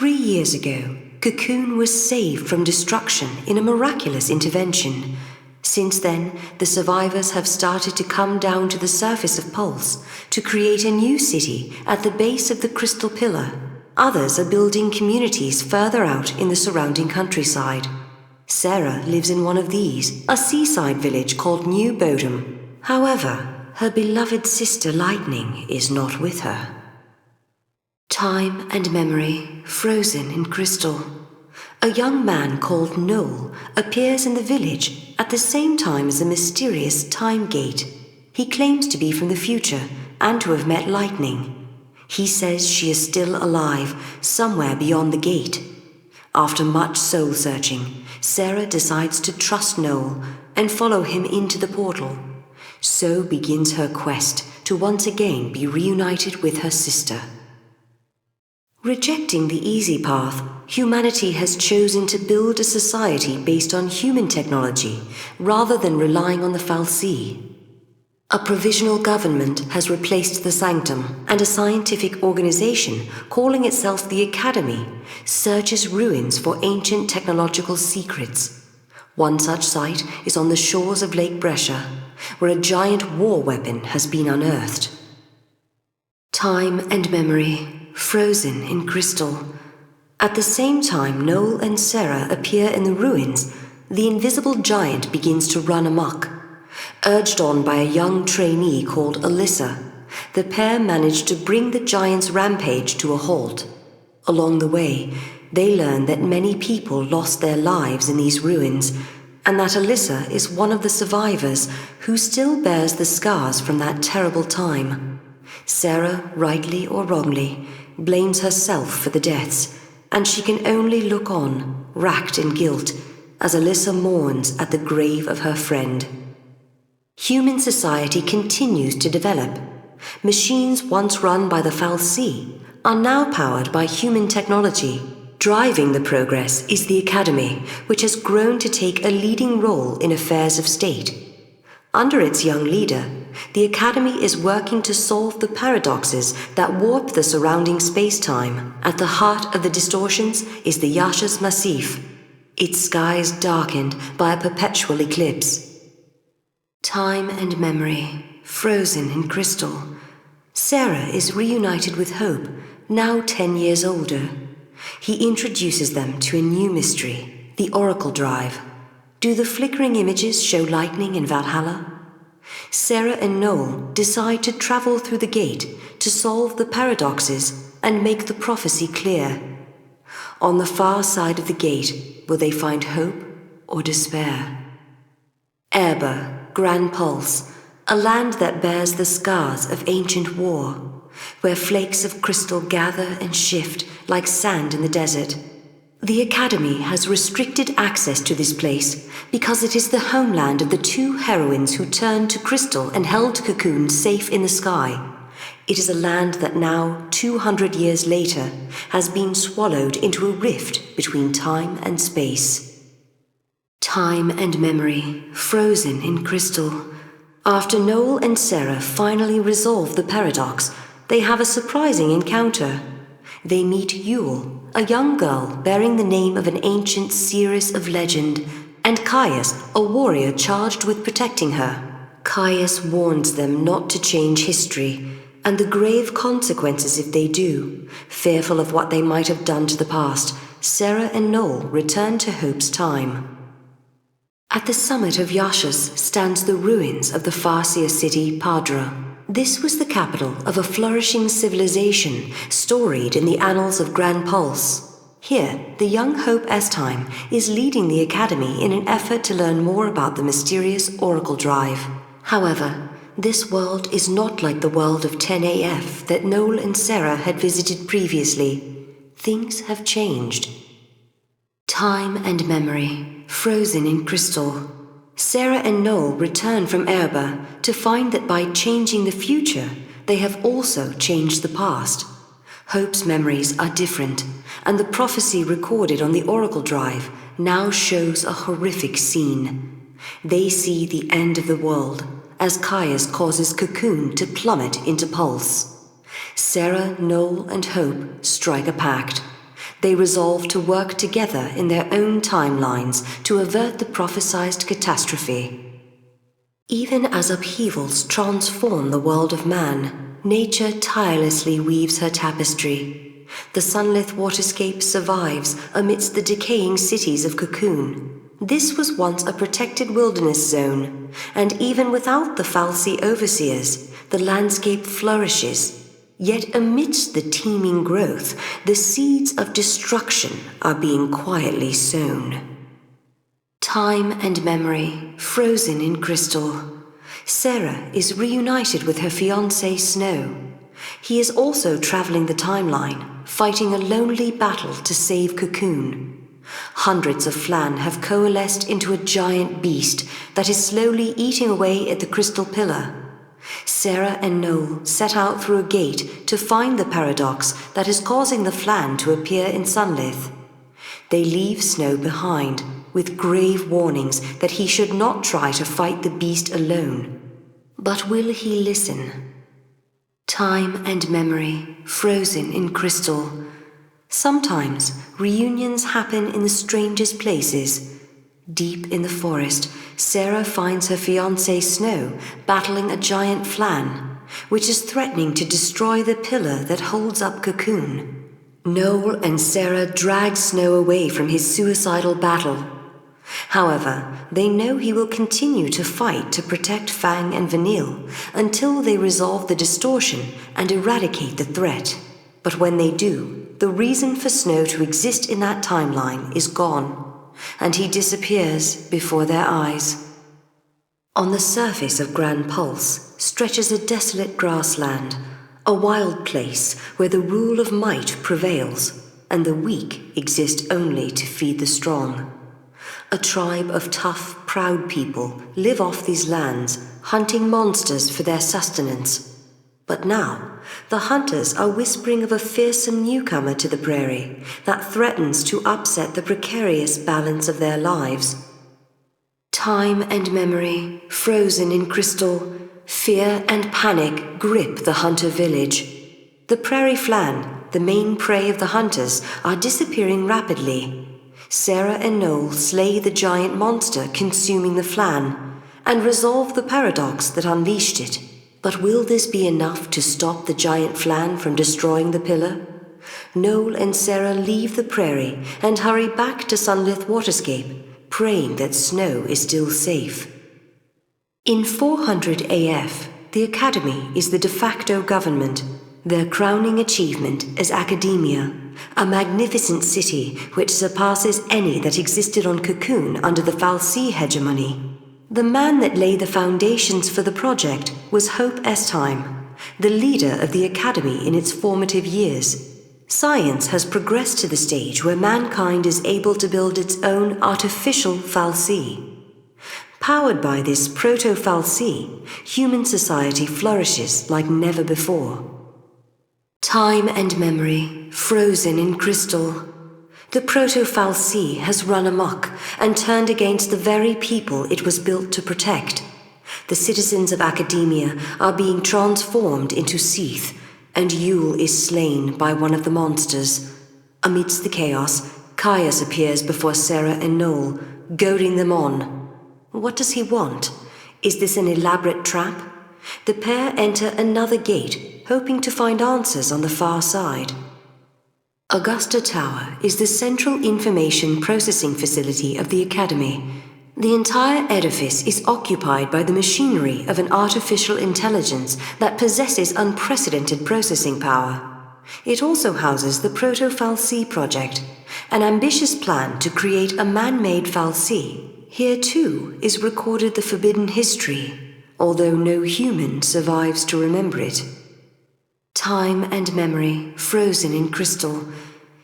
3 years ago, Cocoon was saved from destruction in a miraculous intervention. Since then, the survivors have started to come down to the surface of Pulse to create a new city at the base of the Crystal Pillar. Others are building communities further out in the surrounding countryside. Sarah lives in one of these, a seaside village called New Bodom. However, her beloved sister Lightning is not with her. Time and memory, frozen in crystal. A young man called Noel appears in the village at the same time as a mysterious time gate. He claims to be from the future and to have met Lightning. He says she is still alive, somewhere beyond the gate. After much soul-searching, Sarah decides to trust Noel and follow him into the portal. So begins her quest to once again be reunited with her sister. Rejecting the easy path, humanity has chosen to build a society based on human technology rather than relying on the fal'Cie. A provisional government has replaced the Sanctum, and a scientific organization calling itself the Academy searches ruins for ancient technological secrets. One such site is on the shores of Lake Brescia, where a giant war weapon has been unearthed. Time and memory, frozen in crystal. At the same time Noel and Sarah appear in the ruins, the invisible giant begins to run amok. Urged on by a young trainee called Alyssa, the pair manage to bring the giant's rampage to a halt. Along the way, they learn that many people lost their lives in these ruins, and that Alyssa is one of the survivors who still bears the scars from that terrible time. Sarah, rightly or wrongly, blames herself for the deaths, and she can only look on, racked in guilt, as Alyssa mourns at the grave of her friend. Human society continues to develop. Machines once run by the fal'Cie are now powered by human technology. Driving the progress is the Academy, which has grown to take a leading role in affairs of state. Under its young leader, the Academy is working to solve the paradoxes that warp the surrounding space-time. At the heart of the distortions is the Yashas Massif, its skies darkened by a perpetual eclipse. Time and memory, frozen in crystal. Sarah is reunited with Hope, now 10 years older. He introduces them to a new mystery, the Oracle Drive. Do the flickering images show Lightning in Valhalla? Sarah and Noel decide to travel through the gate to solve the paradoxes and make the prophecy clear. On the far side of the gate, will they find hope or despair? Erba, Grand Pulse, a land that bears the scars of ancient war, where flakes of crystal gather and shift like sand in the desert. The Academy has restricted access to this place because it is the homeland of the two heroines who turned to crystal and held Cocoon safe in the sky. It is a land that now, 200 years later, has been swallowed into a rift between time and space. Time and memory, frozen in crystal. After Noel and Sarah finally resolve the paradox, they have a surprising encounter. They meet Yule, a young girl bearing the name of an ancient seeress of legend, and Caius, a warrior charged with protecting her. Caius warns them not to change history, and the grave consequences if they do. Fearful of what they might have done to the past, Sarah and Noel return to Hope's time. At the summit of Yashas stands the ruins of the Farseer city Padra. This was the capital of a flourishing civilization storied in the annals of Grand Pulse. Here, the young Hope Estime is leading the Academy in an effort to learn more about the mysterious Oracle Drive. However, this world is not like the world of 10AF that Noel and Sarah had visited previously. Things have changed. Time and memory, frozen in crystal. Sarah and Noel return from Erba to find that by changing the future, they have also changed the past. Hope's memories are different, and the prophecy recorded on the Oracle Drive now shows a horrific scene. They see the end of the world as Caius causes Cocoon to plummet into Pulse. Sarah, Noel, and Hope strike a pact. they resolve to work together in their own timelines to avert the prophesied catastrophe. Even as upheavals transform the world of man, nature tirelessly weaves her tapestry. The sunlit waterscape survives amidst the decaying cities of Cocoon. This was once a protected wilderness zone, and even without the fal'Cie overseers, the landscape flourishes. Yet amidst the teeming growth, the seeds of destruction are being quietly sown. Time and memory, frozen in crystal. Sarah is reunited with her fiancé Snow. He is also traveling the timeline, fighting a lonely battle to save Cocoon. Hundreds of Flan have coalesced into a giant beast that is slowly eating away at the crystal pillar. Sarah and Noel set out through a gate to find the paradox that is causing the Flan to appear in Sunlith. They leave Snow behind, with grave warnings that he should not try to fight the beast alone. But will he listen? Time and memory, frozen in crystal. Sometimes reunions happen in the strangest places. Deep in the forest, Sarah finds her fiancé Snow battling a giant Flan, which is threatening to destroy the pillar that holds up Cocoon. Noel and Sarah drag Snow away from his suicidal battle. However, they know he will continue to fight to protect Fang and Vanille until they resolve the distortion and eradicate the threat. But when they do, the reason for Snow to exist in that timeline is gone, and he disappears before their eyes. On the surface of Gran Pulse stretches a desolate grassland, a wild place where the rule of might prevails, and the weak exist only to feed the strong. A tribe of tough, proud people live off these lands, hunting monsters for their sustenance. But now, the hunters are whispering of a fearsome newcomer to the prairie that threatens to upset the precarious balance of their lives. Time and memory, frozen in crystal, fear and panic grip the hunter village. The prairie Flan, the main prey of the hunters, are disappearing rapidly. Sarah and Noel slay the giant monster consuming the Flan and resolve the paradox that unleashed it. But will this be enough to stop the giant Flan from destroying the pillar? Noel and Sarah leave the prairie and hurry back to Sunlith Waterscape, praying that Snow is still safe. In 400 AF, the Academy is the de facto government. Their crowning achievement is Academia, a magnificent city which surpasses any that existed on Cocoon under the fal'Cie hegemony. The man that laid the foundations for the project was Hope Estheim, the leader of the Academy in its formative years. Science has progressed to the stage where mankind is able to build its own artificial fal'Cie. Powered by this proto-fal'Cie, human society flourishes like never before. Time and memory, frozen in crystal. The proto-fal'Cie has run amok and turned against the very people it was built to protect. The citizens of Academia are being transformed into Seath, and Yule is slain by one of the monsters. Amidst the chaos, Caius appears before Sarah and Noel, goading them on. What does he want? Is this an elaborate trap? The pair enter another gate, hoping to find answers on the far side. Augusta Tower is the central information processing facility of the Academy. The entire edifice is occupied by the machinery of an artificial intelligence that possesses unprecedented processing power. It also houses the Proto-fal'Cie project, an ambitious plan to create a man-made fal'Cie. Here, too, is recorded the forbidden history, although no human survives to remember it. Time and memory, frozen in crystal.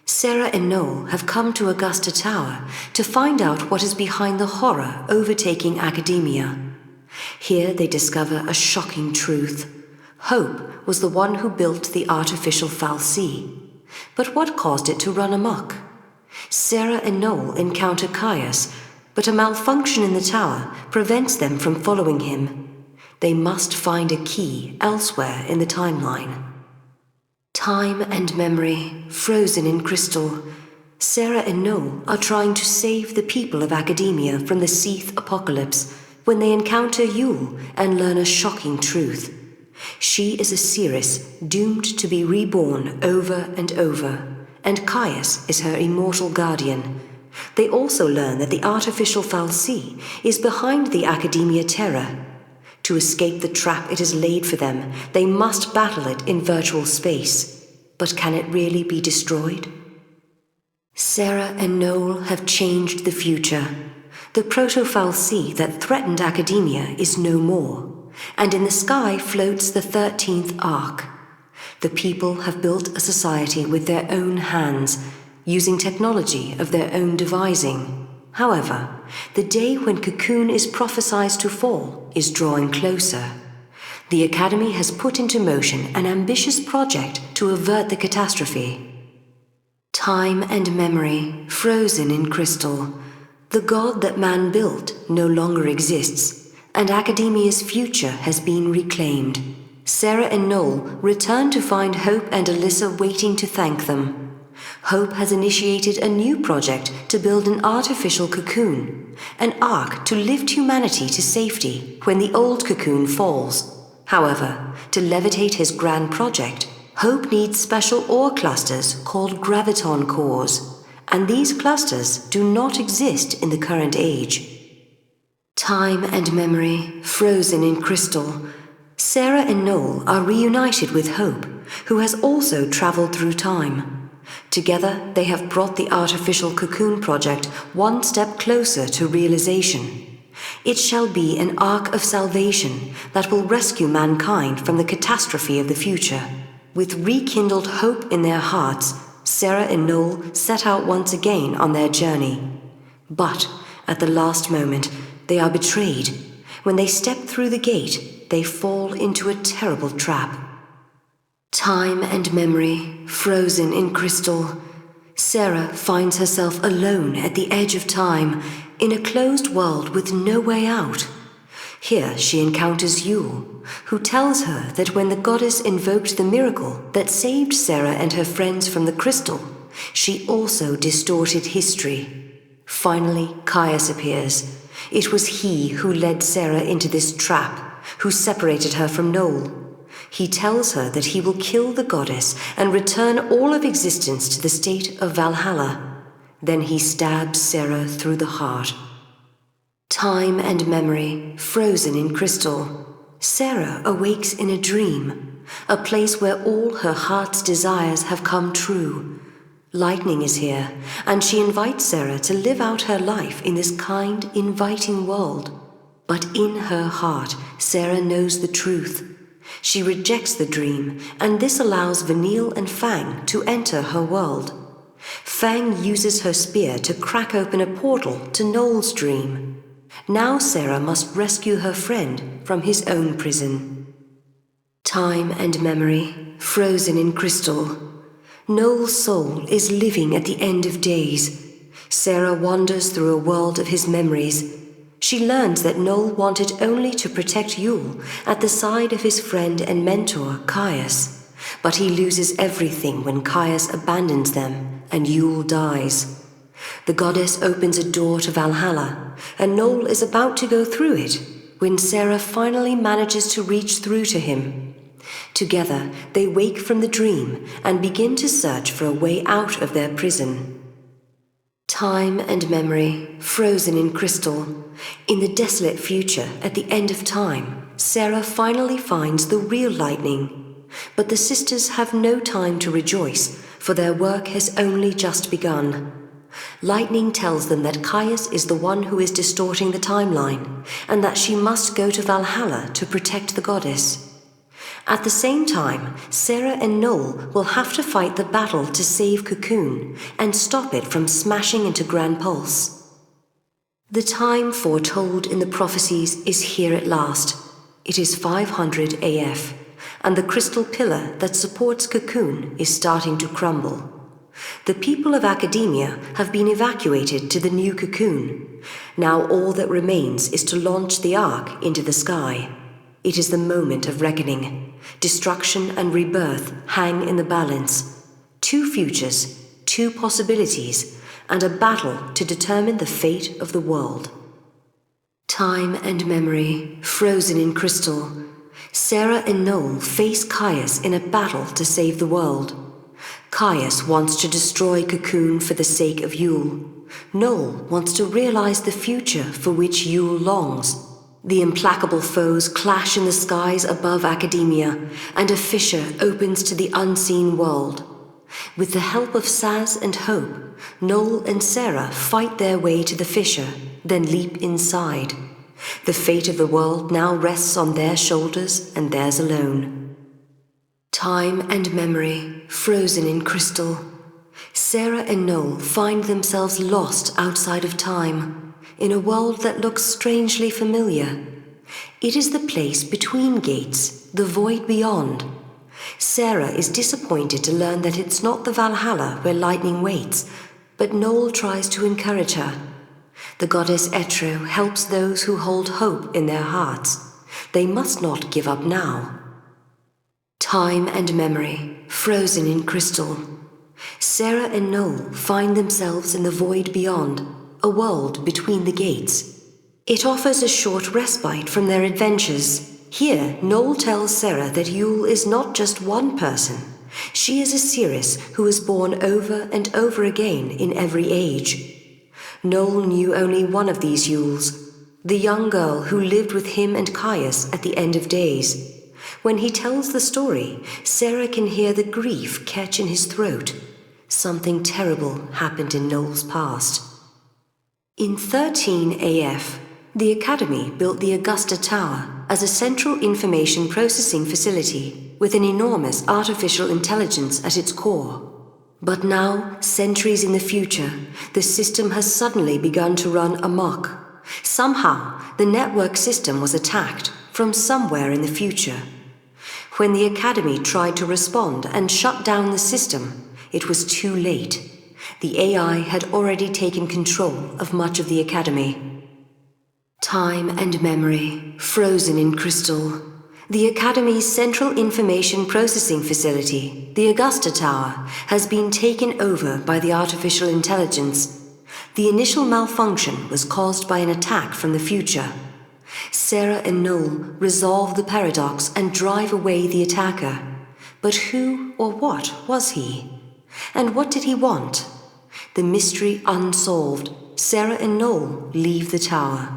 Sarah and Noel have come to Augusta Tower to find out what is behind the horror overtaking Academia. Here they discover a shocking truth. Hope was the one who built the artificial fal'Cie. But what caused it to run amok? Sarah and Noel encounter Caius, but a malfunction in the tower prevents them from following him. They must find a key elsewhere in the timeline. Time and memory, frozen in crystal. Sarah and Noel are trying to save the people of academia from the Seath apocalypse when they encounter Yule and learn a shocking truth. She is a seeress doomed to be reborn over and over, and Caius is her immortal guardian. They also learn that the artificial fal'Cie is behind the academia terror. To escape the trap it has laid for them, they must battle it in virtual space. But can it really be destroyed? Sarah and Noel have changed the future. The proto-fal'Cie that threatened academia is no more, and in the sky floats the 13th Ark. The people have built a society with their own hands, using technology of their own devising. However, the day when Cocoon is prophesied to fall is drawing closer. The Academy has put into motion an ambitious project to avert the catastrophe. Time and memory, frozen in crystal. The god that man built no longer exists, and academia's future has been reclaimed. Sarah and Noel return to find Hope and Alyssa waiting to thank them. Hope has initiated a new project to build an artificial cocoon, an ark to lift humanity to safety when the old cocoon falls. However, to levitate his grand project, Hope needs special ore clusters called graviton cores, and these clusters do not exist in the current age. Time and memory, frozen in crystal. Sarah and Noel are reunited with Hope, who has also traveled through time. Together, they have brought the artificial cocoon project one step closer to realization. It shall be an ark of salvation that will rescue mankind from the catastrophe of the future. With rekindled hope in their hearts, Sarah and Noel set out once again on their journey. But, at the last moment, they are betrayed. When they step through the gate, they fall into a terrible trap. Time and memory, frozen in crystal. Sarah finds herself alone at the edge of time, in a closed world with no way out. Here she encounters Yule, who tells her that when the goddess invoked the miracle that saved Sarah and her friends from the crystal, she also distorted history. Finally, Caius appears. It was he who led Sarah into this trap, who separated her from Noel. He tells her that he will kill the goddess and return all of existence to the state of Valhalla. Then he stabs Sarah through the heart. Time and memory, frozen in crystal. Sarah awakes in a dream, a place where all her heart's desires have come true. Lightning is here, and she invites Sarah to live out her life in this kind, inviting world. But in her heart, Sarah knows the truth. She rejects the dream, and this allows Vanille and Fang to enter her world. Fang uses her spear to crack open a portal to Noel's dream. Now Sarah must rescue her friend from his own prison. Time and memory, frozen in crystal. Noel's soul is living at the end of days. Sarah wanders through a world of his memories. She learns that Noel wanted only to protect Yule at the side of his friend and mentor, Caius. But he loses everything when Caius abandons them and Yule dies. The goddess opens a door to Valhalla, and Noel is about to go through it when Sarah finally manages to reach through to him. Together, they wake from the dream and begin to search for a way out of their prison. Time and memory, frozen in crystal. In the desolate future, at the end of time, Sarah finally finds the real lightning. But the sisters have no time to rejoice, for their work has only just begun. Lightning tells them that Caius is the one who is distorting the timeline, and that she must go to Valhalla to protect the goddess. At the same time, Sarah and Noel will have to fight the battle to save Cocoon and stop it from smashing into Grand Pulse. The time foretold in the prophecies is here at last. It is 500 AF, and the crystal pillar that supports Cocoon is starting to crumble. The people of academia have been evacuated to the new Cocoon. Now all that remains is to launch the Ark into the sky. It is the moment of reckoning. Destruction and rebirth hang in the balance. Two futures, two possibilities, and a battle to determine the fate of the world. Time and memory, frozen in crystal. Sarah and Noel face Caius in a battle to save the world. Caius wants to destroy Cocoon for the sake of Yule. Noel wants to realize the future for which Yule longs. The implacable foes clash in the skies above academia, and a fissure opens to the unseen world. With the help of Saz and Hope, Noel and Sarah fight their way to the fissure, then leap inside. The fate of the world now rests on their shoulders and theirs alone. Time and memory, frozen in crystal. Sarah and Noel find themselves lost outside of time, in a world that looks strangely familiar. It is the place between gates, the void beyond. Sarah is disappointed to learn that it's not the Valhalla where lightning waits, but Noel tries to encourage her. The goddess Etro helps those who hold hope in their hearts. They must not give up now. Time and memory, frozen in crystal. Sarah and Noel find themselves in the void beyond, a world between the gates. It offers a short respite from their adventures. Here, Noel tells Sarah that Yule is not just one person. She is a seeress who is born over and over again in every age. Noel knew only one of these Yules, the young girl who lived with him and Caius at the end of days. When he tells the story, Sarah can hear the grief catch in his throat. Something terrible happened in Noel's past. In 13 AF, the Academy built the Augusta Tower as a central information processing facility with an enormous artificial intelligence at its core. But now, centuries in the future, the system has suddenly begun to run amok. Somehow, the network system was attacked from somewhere in the future. When the Academy tried to respond and shut down the system, it was too late. The AI had already taken control of much of the Academy. Time and memory, frozen in crystal. The Academy's Central Information Processing Facility, the Augusta Tower, has been taken over by the artificial intelligence. The initial malfunction was caused by an attack from the future. Sarah and Noel resolve the paradox and drive away the attacker. But who or what was he? And what did he want? The mystery unsolved, Sarah and Noel leave the tower.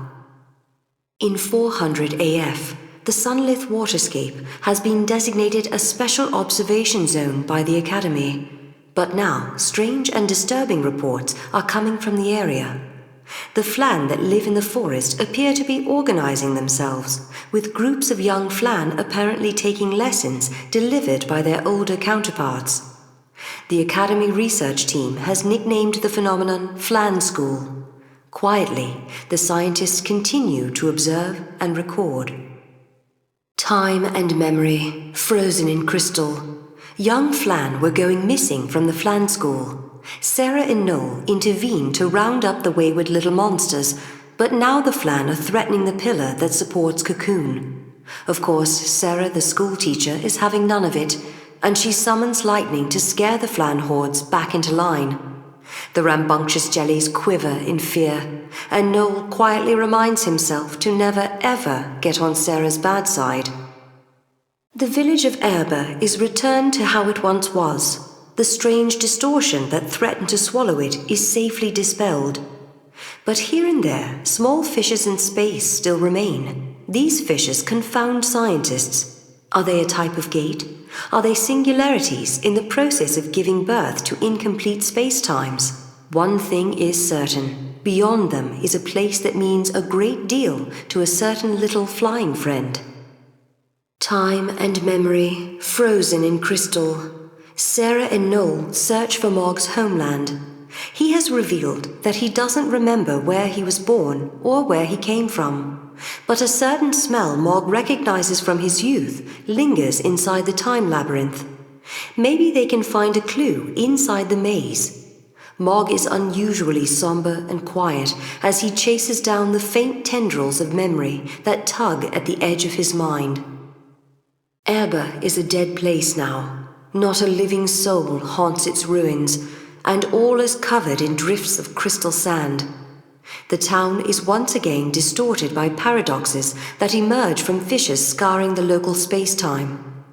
In 400 AF, the Sunlith waterscape has been designated a special observation zone by the Academy. But now, strange and disturbing reports are coming from the area. The Flan that live in the forest appear to be organizing themselves, with groups of young Flan apparently taking lessons delivered by their older counterparts. The Academy research team has nicknamed the phenomenon Flan School. Quietly, the scientists continue to observe and record. Time and memory, frozen in crystal. Young Flan were going missing from the Flan School. Sarah and Noel intervene to round up the wayward little monsters, but now the Flan are threatening the pillar that supports Cocoon. Of course, Sarah, the school teacher, is having none of it, and she summons lightning to scare the Flan hordes back into line. The rambunctious jellies quiver in fear, and Noel quietly reminds himself to never ever get on Sarah's bad side. The village of Erba is returned to how it once was. The strange distortion that threatened to swallow it is safely dispelled. But here and there, small fissures in space still remain. These fissures confound scientists. Are they a type of gate? Are they singularities in the process of giving birth to incomplete space-times? One thing is certain. Beyond them is a place that means a great deal to a certain little flying friend. Time and memory, frozen in crystal. Sarah and Noel search for Mog's homeland. He has revealed that he doesn't remember where he was born or where he came from. But a certain smell Mog recognizes from his youth lingers inside the time labyrinth. Maybe they can find a clue inside the maze. Mog is unusually somber and quiet as he chases down the faint tendrils of memory that tug at the edge of his mind. Erba is a dead place now. Not a living soul haunts its ruins, and all is covered in drifts of crystal sand. The town is once again distorted by paradoxes that emerge from fissures scarring the local space-time.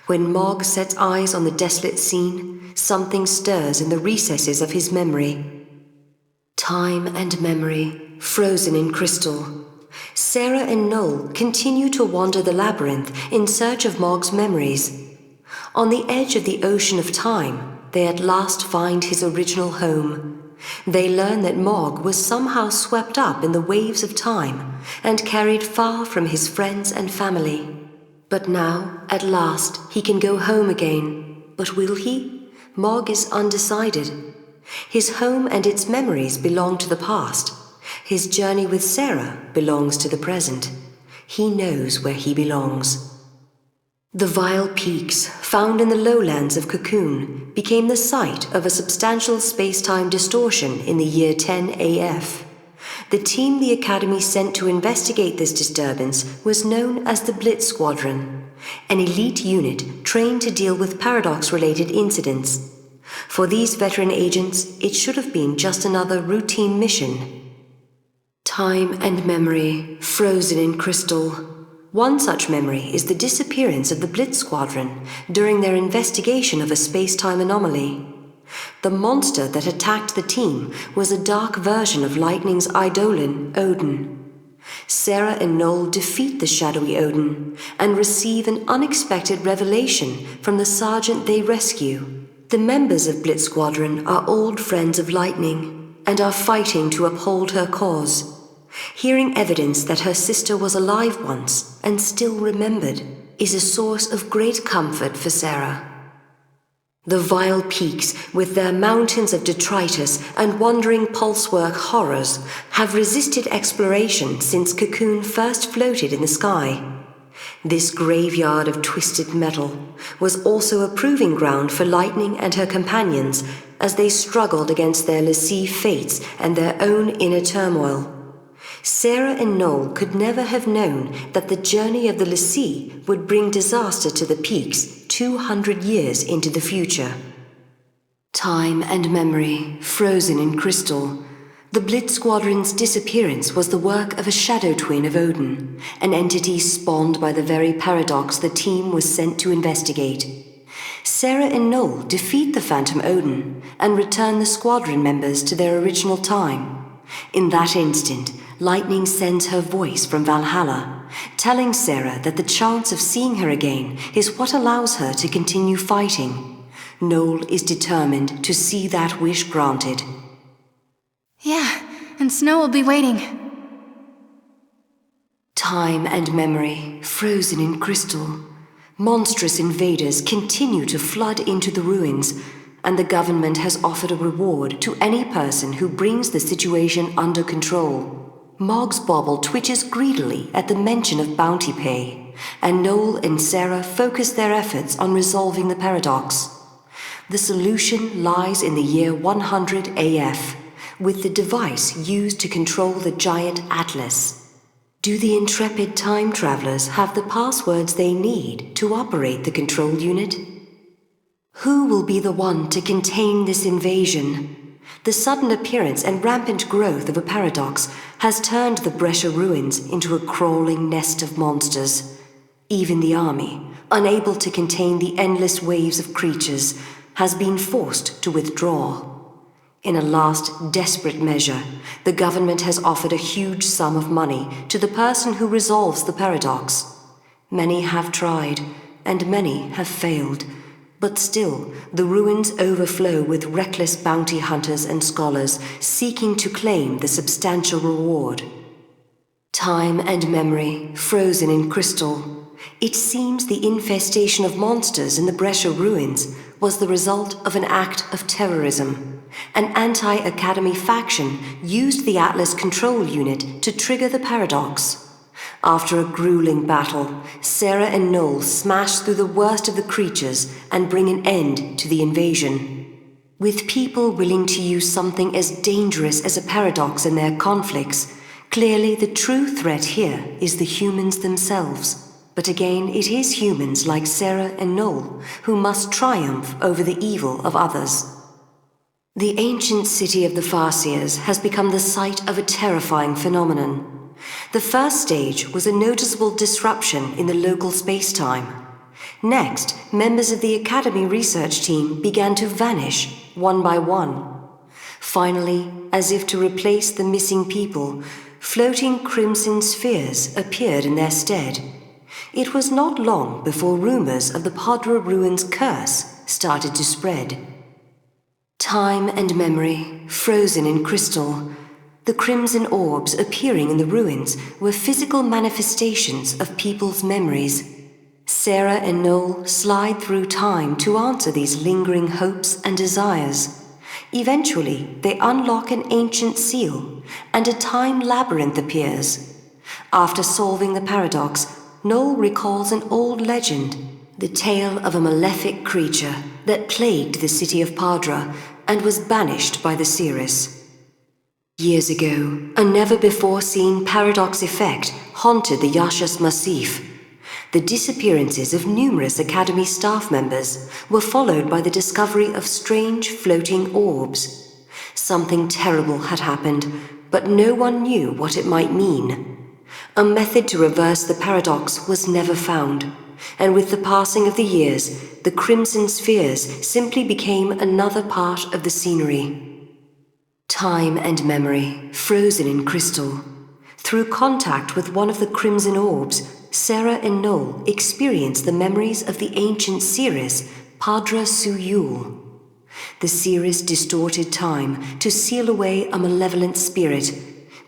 When Mog sets eyes on the desolate scene, something stirs in the recesses of his memory. Time and memory, frozen in crystal. Sarah and Noel continue to wander the labyrinth in search of Mog's memories. On the edge of the ocean of time, they at last find his original home. They learn that Mog was somehow swept up in the waves of time and carried far from his friends and family. But now, at last, he can go home again. But will he? Mog is undecided. His home and its memories belong to the past. His journey with Sarah belongs to the present. He knows where he belongs. The vile peaks, found in the lowlands of Cocoon, became the site of a substantial space-time distortion in the year 10 AF. The team the Academy sent to investigate this disturbance was known as the Blitz Squadron, an elite unit trained to deal with paradox-related incidents. For these veteran agents, it should have been just another routine mission. Time and memory, frozen in crystal. One such memory is the disappearance of the Blitz Squadron during their investigation of a space-time anomaly. The monster that attacked the team was a dark version of Lightning's eidolon, Odin. Sarah and Noel defeat the shadowy Odin and receive an unexpected revelation from the sergeant they rescue. The members of Blitz Squadron are old friends of Lightning and are fighting to uphold her cause. Hearing evidence that her sister was alive once and still remembered is a source of great comfort for Sarah. The vile peaks, with their mountains of detritus and wandering pulsework horrors, have resisted exploration since Cocoon first floated in the sky. This graveyard of twisted metal was also a proving ground for Lightning and her companions as they struggled against their L'Cie fates and their own inner turmoil. Sarah and Noel could never have known that the journey of the L'Cie would bring disaster to the peaks 200 years into the future. Time and memory, frozen in crystal. The Blitz Squadron's disappearance was the work of a shadow twin of Odin, an entity spawned by the very paradox the team was sent to investigate. Sarah and Noel defeat the Phantom Odin and return the squadron members to their original time. In that instant, Lightning sends her voice from Valhalla, telling Sarah that the chance of seeing her again is what allows her to continue fighting. Noel is determined to see that wish granted. Yeah, and Snow will be waiting. Time and memory, frozen in crystal. Monstrous invaders continue to flood into the ruins, and the government has offered a reward to any person who brings the situation under control. Mog's bauble twitches greedily at the mention of bounty pay, and Noel and Sarah focus their efforts on resolving the paradox. The solution lies in the year 100 AF, with the device used to control the giant Atlas. Do the intrepid time travelers have the passwords they need to operate the control unit? Who will be the one to contain this invasion? The sudden appearance and rampant growth of a paradox has turned the Brescia ruins into a crawling nest of monsters. Even the army, unable to contain the endless waves of creatures, has been forced to withdraw. In a last desperate measure, the government has offered a huge sum of money to the person who resolves the paradox. Many have tried, and many have failed. But still, the ruins overflow with reckless bounty hunters and scholars seeking to claim the substantial reward. Time and memory, frozen in crystal. It seems the infestation of monsters in the Brescia ruins was the result of an act of terrorism. An anti-Academy faction used the Atlas control unit to trigger the paradox. After a grueling battle, Sarah and Noel smash through the worst of the creatures and bring an end to the invasion. With people willing to use something as dangerous as a paradox in their conflicts, clearly the true threat here is the humans themselves. But again, it is humans like Sarah and Noel who must triumph over the evil of others. The ancient city of the Farseers has become the site of a terrifying phenomenon. The first stage was a noticeable disruption in the local space-time. Next, members of the Academy research team began to vanish, one by one. Finally, as if to replace the missing people, floating crimson spheres appeared in their stead. It was not long before rumors of the Padra ruins' curse started to spread. Time and memory, frozen in crystal. The crimson orbs appearing in the ruins were physical manifestations of people's memories. Sarah and Noel slide through time to answer these lingering hopes and desires. Eventually, they unlock an ancient seal, and a time labyrinth appears. After solving the paradox, Noel recalls an old legend, the tale of a malefic creature that plagued the city of Padra and was banished by the Seeress. Years ago, a never-before-seen paradox effect haunted the Yashas Massif. The disappearances of numerous Academy staff members were followed by the discovery of strange floating orbs. Something terrible had happened, but no one knew what it might mean. A method to reverse the paradox was never found, and with the passing of the years, the crimson spheres simply became another part of the scenery. Time and memory, frozen in crystal. Through contact with one of the crimson orbs, Sarah and Noel experienced the memories of the ancient seeress, Padra Suyul. The seeress distorted time to seal away a malevolent spirit,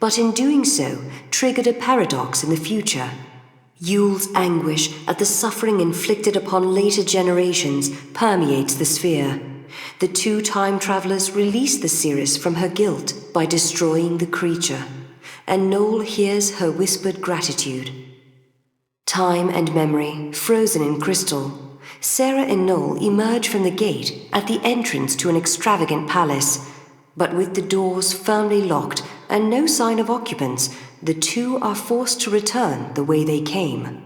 but in doing so, triggered a paradox in the future. Yule's anguish at the suffering inflicted upon later generations permeates the sphere. The two time travelers release the seeress from her guilt by destroying the creature, and Noel hears her whispered gratitude. Time and memory, frozen in crystal. Sarah and Noel emerge from the gate at the entrance to an extravagant palace, but with the doors firmly locked and no sign of occupants, the two are forced to return the way they came.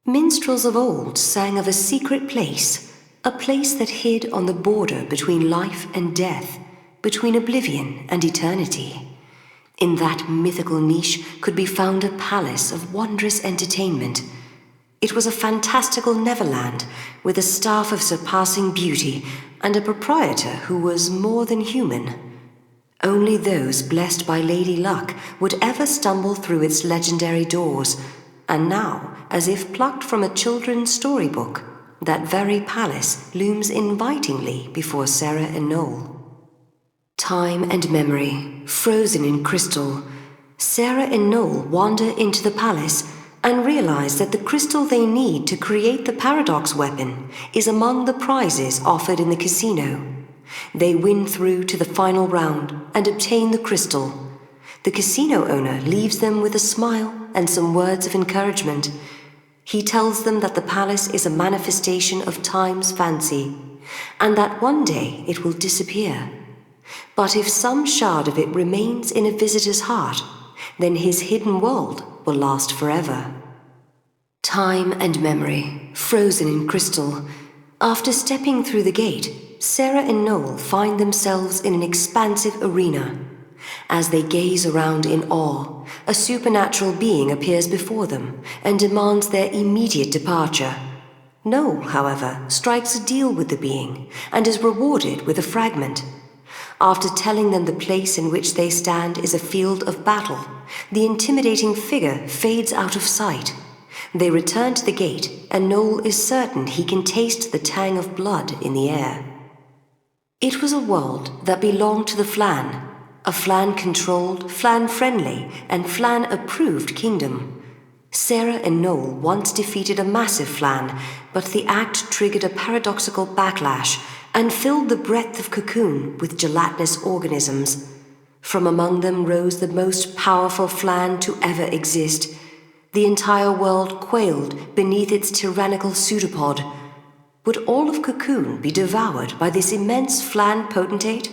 Minstrels of old sang of a secret place, a place that hid on the border between life and death, between oblivion and eternity. In that mythical niche could be found a palace of wondrous entertainment. It was a fantastical Neverland with a staff of surpassing beauty and a proprietor who was more than human. Only those blessed by Lady Luck would ever stumble through its legendary doors, and now, as if plucked from a children's storybook, that very palace looms invitingly before Sarah and Noel. Time and memory, frozen in crystal. Sarah and Noel wander into the palace and realize that the crystal they need to create the paradox weapon is among the prizes offered in the casino. They win through to the final round and obtain the crystal. The casino owner leaves them with a smile and some words of encouragement. He tells them that the palace is a manifestation of time's fancy, and that one day it will disappear. But if some shard of it remains in a visitor's heart, then his hidden world will last forever. Time and memory, frozen in crystal. After stepping through the gate, Sarah and Noel find themselves in an expansive arena. As they gaze around in awe, a supernatural being appears before them and demands their immediate departure. Noel, however, strikes a deal with the being and is rewarded with a fragment. After telling them the place in which they stand is a field of battle, the intimidating figure fades out of sight. They return to the gate, and Noel is certain he can taste the tang of blood in the air. It was a world that belonged to the Flan, a Flan-controlled, Flan-friendly, and Flan-approved kingdom. Sarah and Noel once defeated a massive Flan, but the act triggered a paradoxical backlash and filled the breadth of Cocoon with gelatinous organisms. From among them rose the most powerful Flan to ever exist. The entire world quailed beneath its tyrannical pseudopod. Would all of Cocoon be devoured by this immense Flan potentate?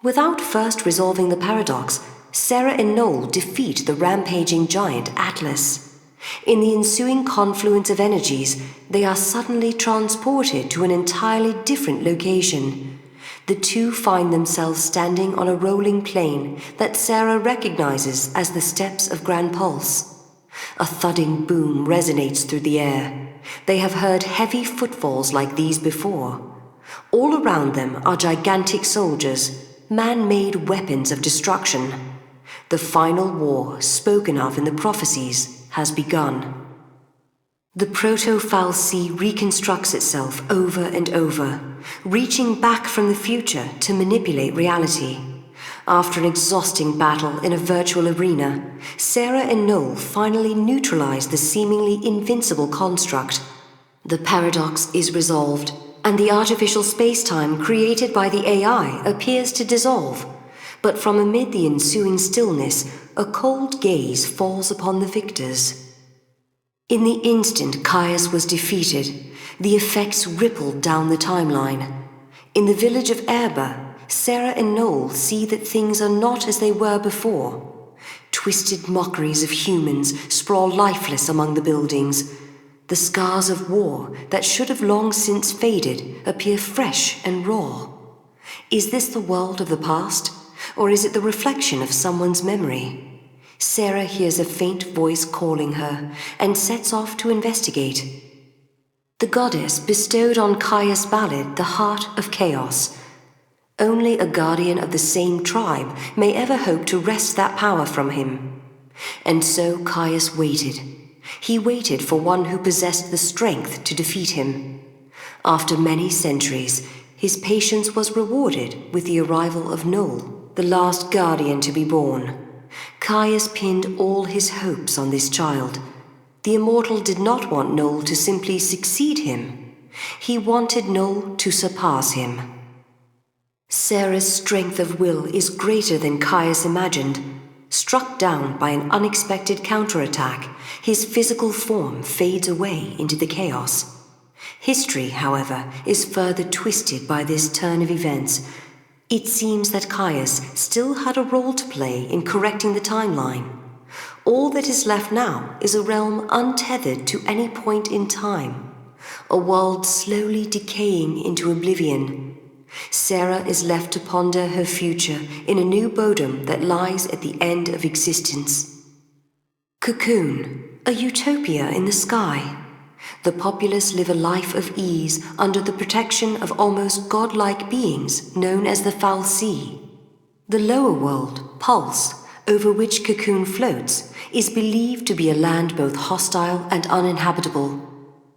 Without first resolving the paradox, Sarah and Noel defeat the rampaging giant Atlas. In the ensuing confluence of energies, they are suddenly transported to an entirely different location. The two find themselves standing on a rolling plain that Sarah recognizes as the steps of Grand Pulse. A thudding boom resonates through the air. They have heard heavy footfalls like these before. All around them are gigantic soldiers, man-made weapons of destruction. The final war, spoken of in the prophecies, has begun. The proto-fal'C reconstructs itself over and over, reaching back from the future to manipulate reality. After an exhausting battle in a virtual arena, Sarah and Noel finally neutralize the seemingly invincible construct. The paradox is resolved, and the artificial space-time created by the AI appears to dissolve. But from amid the ensuing stillness, a cold gaze falls upon the victors. In the instant Caius was defeated, the effects rippled down the timeline. In the village of Erba, Sarah and Noel see that things are not as they were before. Twisted mockeries of humans sprawl lifeless among the buildings. The scars of war that should have long since faded appear fresh and raw. Is this the world of the past, or is it the reflection of someone's memory? Sarah hears a faint voice calling her and sets off to investigate. The goddess bestowed on Caius Ballad the heart of chaos. Only a guardian of the same tribe may ever hope to wrest that power from him. And so Caius waited. He waited for one who possessed the strength to defeat him. After many centuries, his patience was rewarded with the arrival of Noel, the last guardian to be born. Caius pinned all his hopes on this child. The immortal did not want Noel to simply succeed him. He wanted Noel to surpass him. Sarah's strength of will is greater than Caius imagined. Struck down by an unexpected counterattack, his physical form fades away into the chaos. History, however, is further twisted by this turn of events. It seems that Caius still had a role to play in correcting the timeline. All that is left now is a realm untethered to any point in time, a world slowly decaying into oblivion. Sarah is left to ponder her future in a new bodom that lies at the end of existence. Cocoon, a utopia in the sky. The populace live a life of ease under the protection of almost godlike beings known as the fal'C. The lower world, Pulse, over which Cocoon floats, is believed to be a land both hostile and uninhabitable.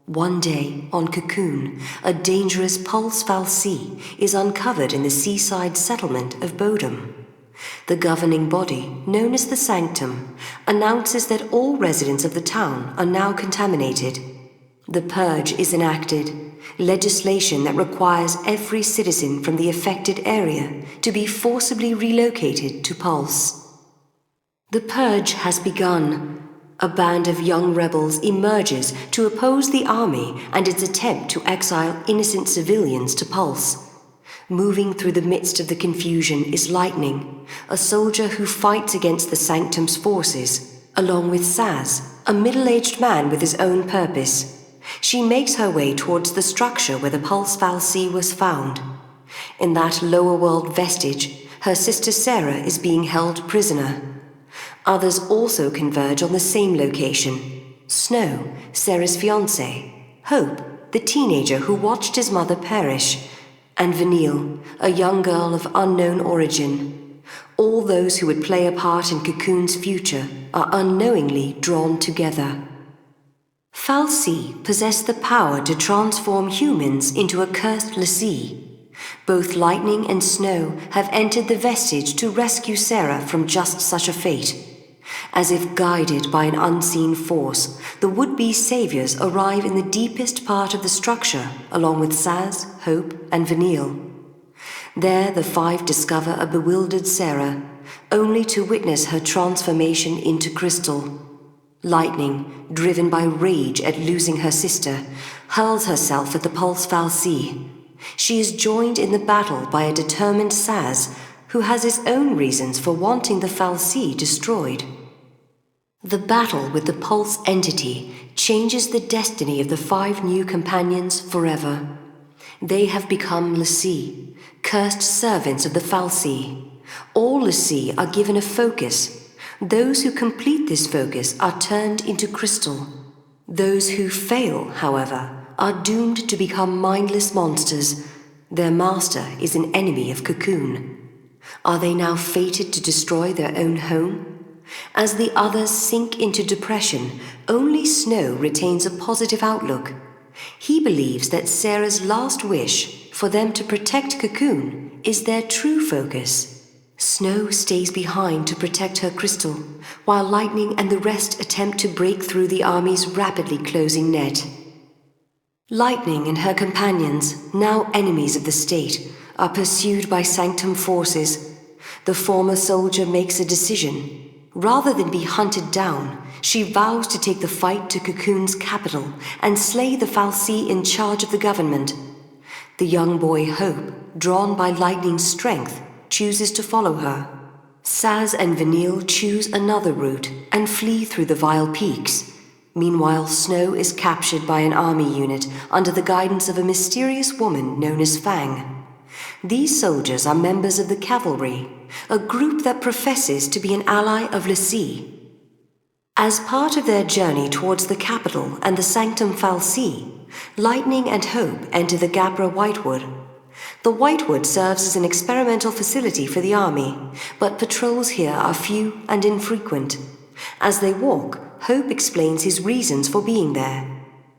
One day, on Cocoon, a dangerous Pulse fal'C is uncovered in the seaside settlement of Bodom. The governing body, known as the Sanctum, announces that all residents of the town are now contaminated. The purge is enacted, legislation that requires every citizen from the affected area to be forcibly relocated to Pulse. The purge has begun. A band of young rebels emerges to oppose the army and its attempt to exile innocent civilians to Pulse. Moving through the midst of the confusion is Lightning, a soldier who fights against the Sanctum's forces, along with Saz, a middle-aged man with his own purpose. She makes her way towards the structure where the Pulse fal'C was found. In that lower world vestige, her sister Sarah is being held prisoner. Others also converge on the same location. Snow, Sarah's fiancé, Hope, the teenager who watched his mother perish, and Vanille, a young girl of unknown origin. All those who would play a part in Cocoon's future are unknowingly drawn together. fal'C possess the power to transform humans into accursed l'C. Both Lightning and Snow have entered the vestige to rescue Sarah from just such a fate. As if guided by an unseen force, the would-be saviors arrive in the deepest part of the structure, along with Saz, Hope, and Vanille. There the five discover a bewildered Sarah, only to witness her transformation into crystal. Lightning, driven by rage at losing her sister, hurls herself at the Pulse fal'C. She is joined in the battle by a determined Saz, who has his own reasons for wanting the fal'C destroyed. The battle with the Pulse entity changes the destiny of the five new companions forever. They have become l'Cie, cursed servants of the fal'Cie. All l'Cie are given a focus. Those who complete this focus are turned into crystal. Those who fail, however, are doomed to become mindless monsters. Their master is an enemy of Cocoon. Are they now fated to destroy their own home? As the others sink into depression, only Snow retains a positive outlook. He believes that Sarah's last wish, for them to protect Cocoon, is their true focus. Snow stays behind to protect her crystal, while Lightning and the rest attempt to break through the army's rapidly closing net. Lightning and her companions, now enemies of the state, are pursued by Sanctum forces. The former soldier makes a decision. Rather than be hunted down, she vows to take the fight to Cocoon's capital and slay the fal'Cie in charge of the government. The young boy Hope, drawn by Lightning's strength, chooses to follow her. Saz and Vanille choose another route and flee through the Vile Peaks. Meanwhile, Snow is captured by an army unit under the guidance of a mysterious woman known as Fang. These soldiers are members of the cavalry, a group that professes to be an ally of l'Cie. As part of their journey towards the capital and the Sanctum fal'Cie, Lightning and Hope enter the Gabra Whitewood. The Whitewood serves as an experimental facility for the army, but patrols here are few and infrequent. As they walk, Hope explains his reasons for being there.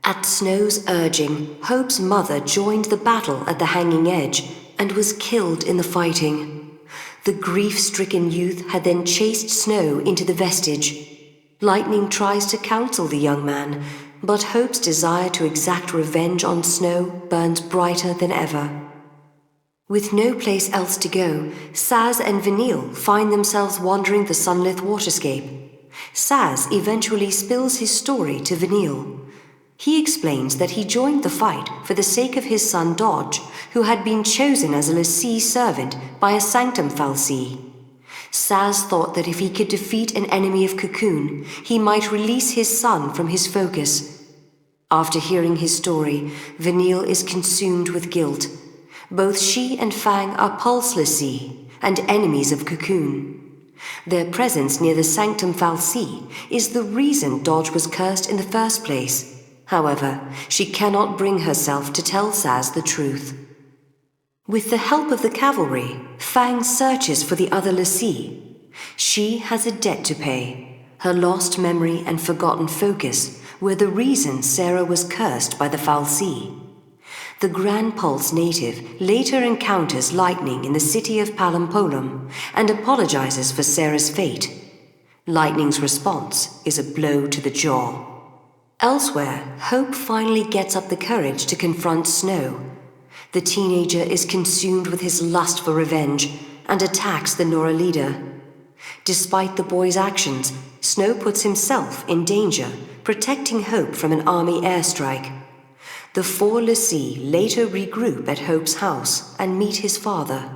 At Snow's urging, Hope's mother joined the battle at the Hanging Edge and was killed in the fighting. The grief-stricken youth had then chased Snow into the vestige. Lightning tries to counsel the young man, but Hope's desire to exact revenge on Snow burns brighter than ever. With no place else to go, Saz and Vanille find themselves wandering the sunlit waterscape. Saz eventually spills his story to Vanille. He explains that he joined the fight for the sake of his son Dodge, who had been chosen as a l'Cie servant by a Sanctum fal'Cie. Saz thought that if he could defeat an enemy of Cocoon, he might release his son from his focus. After hearing his story, Vanille is consumed with guilt. Both she and Fang are pulse l'Cie and enemies of Cocoon. Their presence near the Sanctum fal'Cie is the reason Dodge was cursed in the first place. However, she cannot bring herself to tell Saz the truth. With the help of the cavalry, Fang searches for the other l'Cie. She has a debt to pay. Her lost memory and forgotten focus were the reason Sarah was cursed by the fal'Cie. The Grand Pulse native later encounters Lightning in the city of Palampolum and apologizes for Sarah's fate. Lightning's response is a blow to the jaw. Elsewhere, Hope finally gets up the courage to confront Snow. The teenager is consumed with his lust for revenge and attacks the Nora leader. Despite the boy's actions, Snow puts himself in danger, protecting Hope from an army airstrike. The four l'Cie later regroup at Hope's house and meet his father.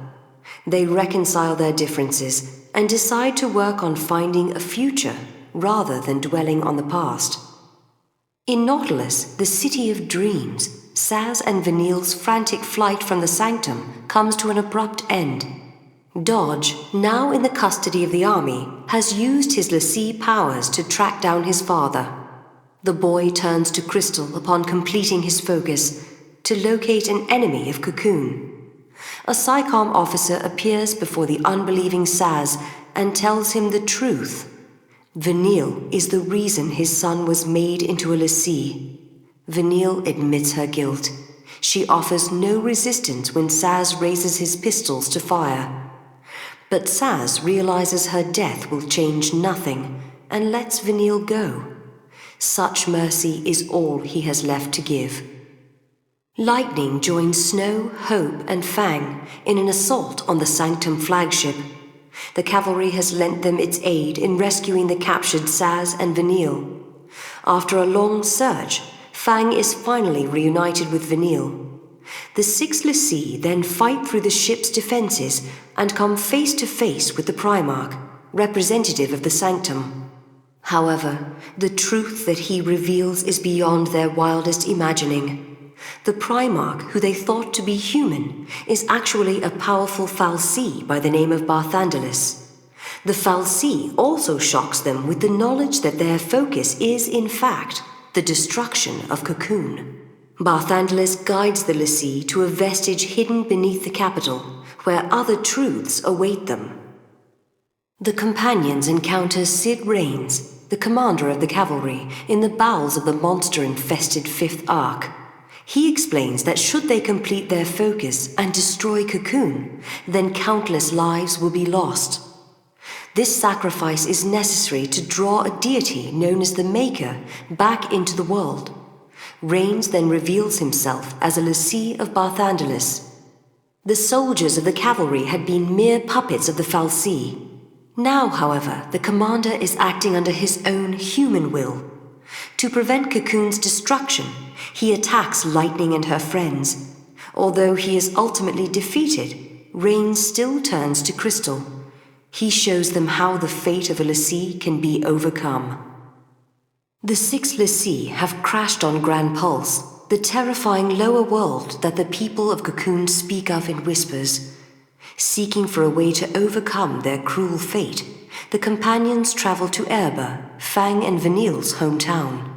They reconcile their differences and decide to work on finding a future rather than dwelling on the past. In Nautilus, the city of dreams, Saz and Vanille's frantic flight from the Sanctum comes to an abrupt end. Dodge, now in the custody of the army, has used his l'Cie powers to track down his father. The boy turns to Crystal upon completing his focus to locate an enemy of Cocoon. A PSICOM officer appears before the unbelieving Saz and tells him the truth. Vanille is the reason his son was made into a l'Cie. Vanille admits her guilt. She offers no resistance when Saz raises his pistols to fire. But Saz realizes her death will change nothing and lets Vanille go. Such mercy is all he has left to give. Lightning joins Snow, Hope, and Fang in an assault on the Sanctum flagship. The cavalry has lent them its aid in rescuing the captured Saz and Vanille. After a long search, Fang is finally reunited with Vanille. The six l'Cie then fight through the ship's defenses and come face to face with the Primarch, representative of the Sanctum. However, the truth that he reveals is beyond their wildest imagining. The Primarch, who they thought to be human, is actually a powerful fal'Cie by the name of Barthandelus. The fal'Cie also shocks them with the knowledge that their focus is, in fact, the destruction of Cocoon. Barthandelus guides the l'Cie to a vestige hidden beneath the capital, where other truths await them. The companions encounter Cid Raines, the commander of the cavalry, in the bowels of the monster-infested Fifth Ark. He explains that should they complete their focus and destroy Cocoon, then countless lives will be lost. This sacrifice is necessary to draw a deity known as the Maker back into the world. Raines then reveals himself as a l'Cie of Barthandelus. The soldiers of the cavalry had been mere puppets of the fal'Cie. Now, however, the commander is acting under his own human will. To prevent Cocoon's destruction, he attacks Lightning and her friends. Although he is ultimately defeated, Raines still turns to Crystal. He shows them how the fate of a l'Cie can be overcome. The 6 l'Cie have crashed on Gran Pulse, the terrifying lower world that the people of Cocoon speak of in whispers. Seeking for a way to overcome their cruel fate, the companions travel to Erba, Fang and Vanille's hometown.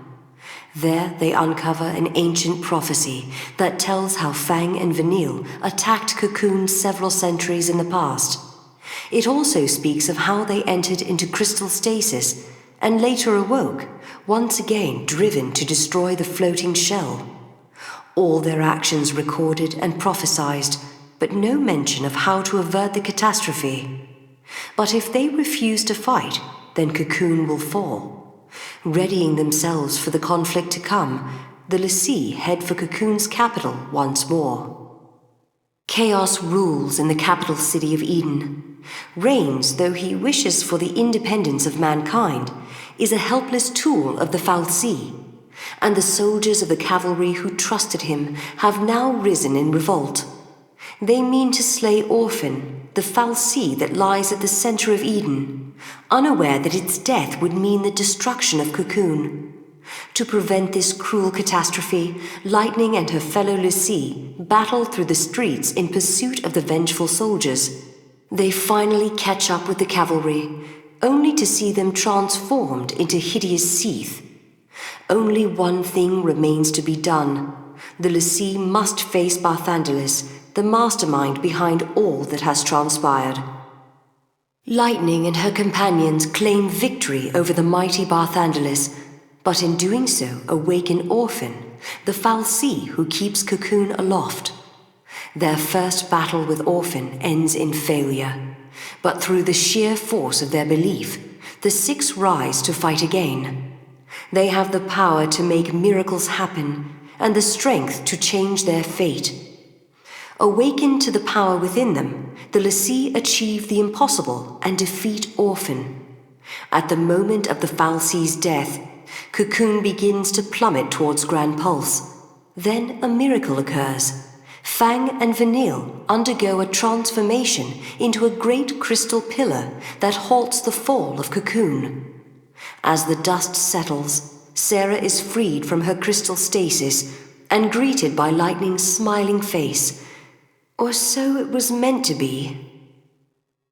There they uncover an ancient prophecy that tells how Fang and Vanille attacked Cocoon several centuries in the past. It also speaks of how they entered into crystal stasis and later awoke, once again driven to destroy the floating shell. All their actions recorded and prophesied, but no mention of how to avert the catastrophe. But if they refuse to fight, then Cocoon will fall. Readying themselves for the conflict to come, the l'Cie head for Cocoon's capital once more. Chaos rules in the capital city of Eden. Raines, though he wishes for the independence of mankind, is a helpless tool of the fal'Cie, and the soldiers of the cavalry who trusted him have now risen in revolt. They mean to slay Orphan, the fal'Cie that lies at the center of Eden, unaware that its death would mean the destruction of Cocoon. To prevent this cruel catastrophe, Lightning and her fellow l'Cie battle through the streets in pursuit of the vengeful soldiers. They finally catch up with the cavalry, only to see them transformed into hideous Seath. Only one thing remains to be done. The l'Cie must face Barthandelus, the mastermind behind all that has transpired. Lightning and her companions claim victory over the mighty Barthandelus, but in doing so awaken Orphan, the fal'Cie who keeps Cocoon aloft. Their first battle with Orphan ends in failure, but through the sheer force of their belief, the 6 rise to fight again. They have the power to make miracles happen and the strength to change their fate. Awakened to the power within them, the l'Cie achieve the impossible and defeat Orphan. At the moment of the fal'Cie's death, Cocoon begins to plummet towards Gran Pulse. Then a miracle occurs. Fang and Vanille undergo a transformation into a great crystal pillar that halts the fall of Cocoon. As the dust settles, Sarah is freed from her crystal stasis and greeted by Lightning's smiling face. Or so it was meant to be.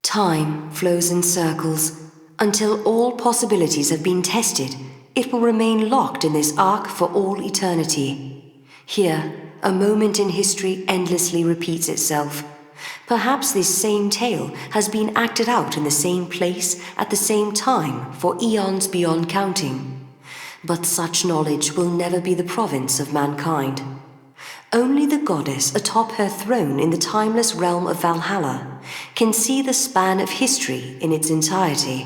Time flows in circles. Until all possibilities have been tested, it will remain locked in this ark for all eternity. Here, a moment in history endlessly repeats itself. Perhaps this same tale has been acted out in the same place at the same time for eons beyond counting. But such knowledge will never be the province of mankind. Only the goddess atop her throne in the timeless realm of Valhalla can see the span of history in its entirety.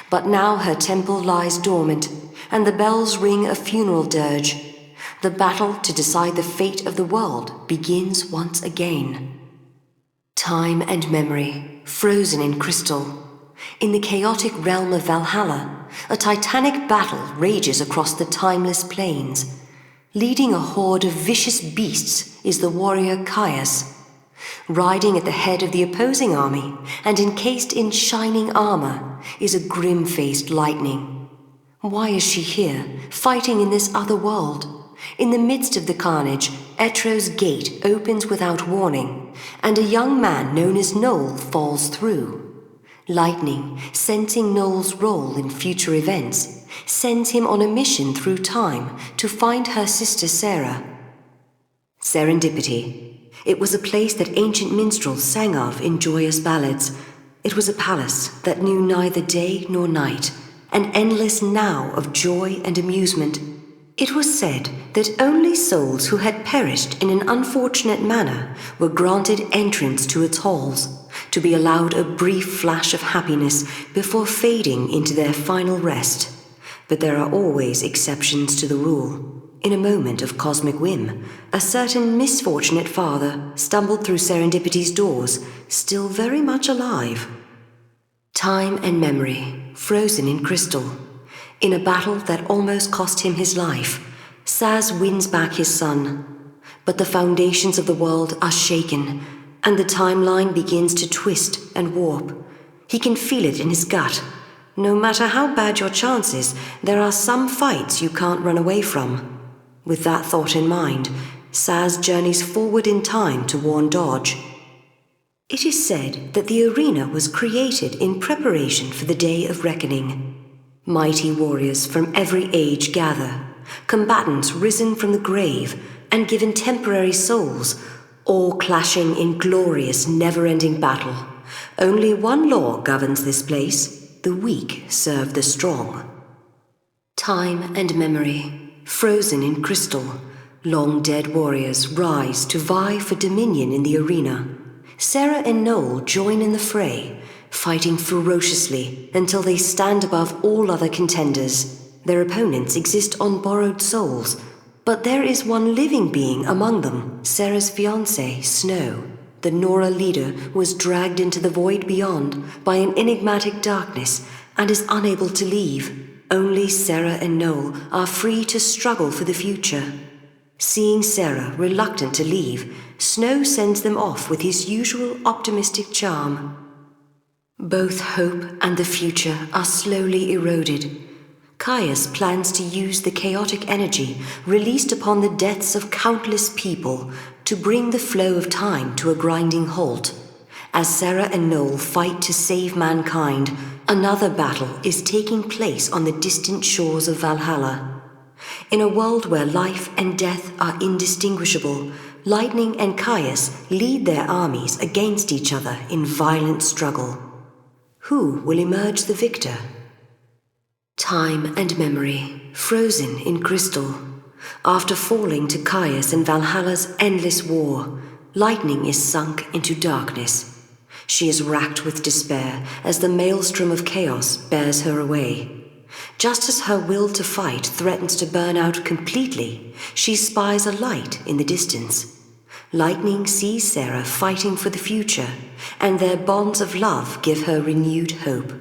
But now her temple lies dormant, and the bells ring a funeral dirge. The battle to decide the fate of the world begins once again. Time and memory, frozen in crystal. In the chaotic realm of Valhalla, a titanic battle rages across the timeless plains. Leading a horde of vicious beasts is the warrior Caius. Riding at the head of the opposing army and encased in shining armor is a grim-faced Lightning. Why is she here, fighting in this other world? In the midst of the carnage, Etro's gate opens without warning, and a young man known as Noel falls through. Lightning, sensing Noel's role in future events, sends him on a mission through time to find her sister Sarah. Serendipity. It was a place that ancient minstrels sang of in joyous ballads. It was a palace that knew neither day nor night, an endless now of joy and amusement. It was said that only souls who had perished in an unfortunate manner were granted entrance to its halls, to be allowed a brief flash of happiness before fading into their final rest. But there are always exceptions to the rule. In a moment of cosmic whim, a certain misfortunate father stumbled through Serendipity's doors, still very much alive. Time and memory, frozen in crystal. In a battle that almost cost him his life, Saz wins back his son. But the foundations of the world are shaken, and the timeline begins to twist and warp. He can feel it in his gut. No matter how bad your chances, there are some fights you can't run away from. With that thought in mind, Saz journeys forward in time to warn Dodge. It is said that the arena was created in preparation for the day of reckoning. Mighty warriors from every age gather, combatants risen from the grave and given temporary souls, all clashing in glorious, never-ending battle. Only one law governs this place: the weak serve the strong. Time and memory, frozen in crystal, long-dead warriors rise to vie for dominion in the arena. Sarah and Noel join in the fray, fighting ferociously until they stand above all other contenders. Their opponents exist on borrowed souls, but there is one living being among them, Sarah's fiancé, Snow. The Nora leader was dragged into the void beyond by an enigmatic darkness and is unable to leave. Only Sarah and Noel are free to struggle for the future. Seeing Sarah reluctant to leave, Snow sends them off with his usual optimistic charm. Both hope and the future are slowly eroded. Caius plans to use the chaotic energy released upon the deaths of countless people to bring the flow of time to a grinding halt. As Sarah and Noel fight to save mankind, another battle is taking place on the distant shores of Valhalla. In a world where life and death are indistinguishable, Lightning and Caius lead their armies against each other in violent struggle. Who will emerge the victor? Time and memory, frozen in crystal. After falling to Caius and Valhalla's endless war, Lightning is sunk into darkness. She is racked with despair as the maelstrom of chaos bears her away. Just as her will to fight threatens to burn out completely, she spies a light in the distance. Lightning sees Sarah fighting for the future, and their bonds of love give her renewed hope.